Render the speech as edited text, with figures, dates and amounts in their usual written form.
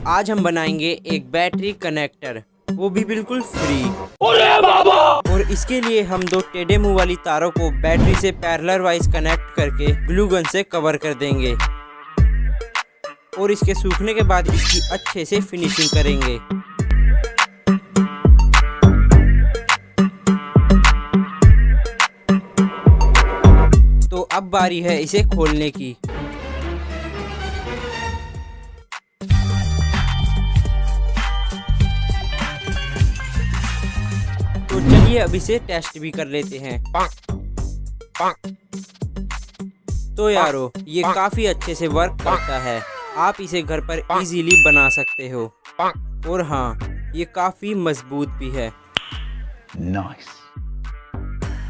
आज हम बनाएंगे एक बैटरी कनेक्टर, वो भी बिल्कुल फ्री। अरे बाबा! और इसके लिए हम दो टेढ़े मुंह वाली तारों को बैटरी से पैरेलल वाइज कनेक्ट करके ग्लू गन से कवर कर देंगे और इसके सूखने के बाद इसकी अच्छे से फिनिशिंग करेंगे। तो अब बारी है इसे खोलने की। तो चलिए अब इसे टेस्ट भी कर लेते हैं। तो यारो ये काफी अच्छे से वर्क करता है, आप इसे घर पर इजीली बना सकते हो। और हाँ, ये काफी मजबूत भी है। नाइस।